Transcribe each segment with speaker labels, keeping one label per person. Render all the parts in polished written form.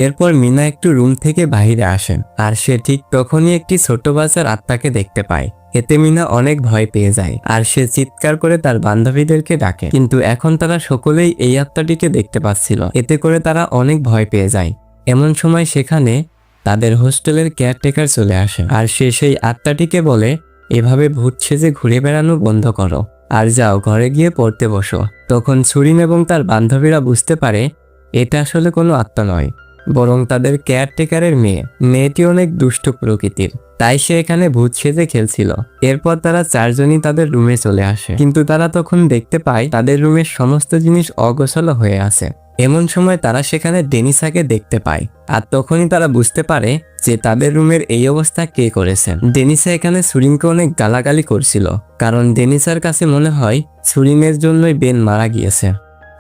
Speaker 1: এরপর মিনা একটু রুম থেকে বাইরে আসেন আর সে ঠিক তখনই একটি ছোট বাচ্চার আত্মাকে দেখতে পায়। এতে মিনা অনেক ভয় পেয়ে যায় আর সে চিৎকার করে তার বান্ধবীদেরকে ডাকে, কিন্তু এখন তারা সকলেই এই আত্মাটিকে দেখতে পাচ্ছিল। এতে করে তারা অনেক ভয় পেয়ে যায়। এমন সময় সেখানে তাদের হোস্টেলের কেয়ারটেকার চলে আসে আর সে সেই আত্মাটিকে বলে, এভাবে ভূত সেজে ঘুরে বেড়ানো বন্ধ করো আর যাও ঘরে গিয়ে পড়তে বসো। তখন সুরিন এবং তার বান্ধবীরা বুঝতে পারে এটা আসলে কোনো আত্মা নয়, বরং তাদের কেয়ারটেকারের মেয়ে। মেয়েটি অনেক দুষ্ট প্রকৃতির, তাই সে এখানে ভূত সেজে খেলছিল। এরপর তারা চারজনই তাদের রুমে চলে আসে, কিন্তু তারা তখন দেখতে পায় তাদের রুমের সমস্ত জিনিস অগোছালো হয়ে আছে। এমন সময় তারা সেখানে ডেনিসাকে দেখতে পায় আর তখনই তারা বুঝতে পারে যে তাদের রুমের এই অবস্থা কে করেছে। ডেনিসা এখানে সুরিনকে অনেক গালাগালি করছিল, কারণ ডেনিসার কাছে মনে হয় সুরিনের জন্যই বেন মারা গিয়েছে।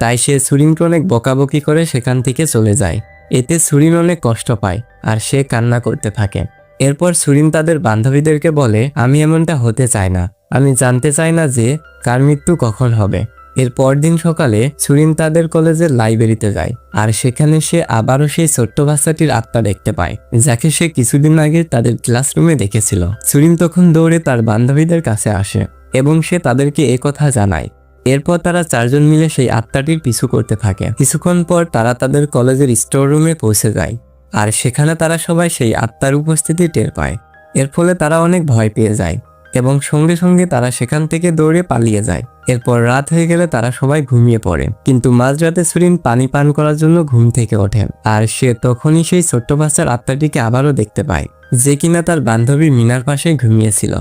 Speaker 1: তাই সে সুরিনকে অনেক বকাবকি করে সেখান থেকে চলে যায়। এতে সুরিন অনেক কষ্ট পায় আর সে কান্না করতে থাকে। এরপর সুরিন তাদের বান্ধবীদেরকে বলে, আমি এমনটা হতে চাই না, আমি জানতে চাই না যে কার মৃত্যু কখন হবে। এর পরদিন সকালে সুরিন তাদের কলেজের লাইব্রেরিতে যায় আর সেখানে সে আবারও সেই ছোট্ট বাচ্চাটির আত্মা দেখতে পায়, যাকে সে কিছুদিন আগে তাদের ক্লাসরুমে দেখেছিল। সুরিন তখন দৌড়ে তার বান্ধবীদের কাছে আসে এবং সে তাদেরকে একথা জানায়। এরপর তারা চারজন মিলে সেই আত্মাটির পিছু করতে থাকে। কিছুক্ষণ পর তারা তাদের কলেজের স্টোর রুমে পৌঁছে যায় আর সেখানে তারা সবাই সেই আত্মার উপস্থিতি টের পায়। এর ফলে তারা অনেক ভয় পেয়ে যায় এবং সঙ্গে সঙ্গে তারা সেখান থেকে দৌড়ে পালিয়ে যায়। এরপর রাত হয়ে গেলে তারা সবাই ঘুমিয়ে পড়ে, কিন্তু মাঝরাতে সুরিন পানি পান করার জন্য ঘুম থেকে ওঠে আর সে তখনই সেই ছোট্ট বাচ্চার আত্মাটিকে আবারও দেখতে পায়, যে কিনা তার বান্ধবী মিনার পাশে ঘুমিয়েছিল।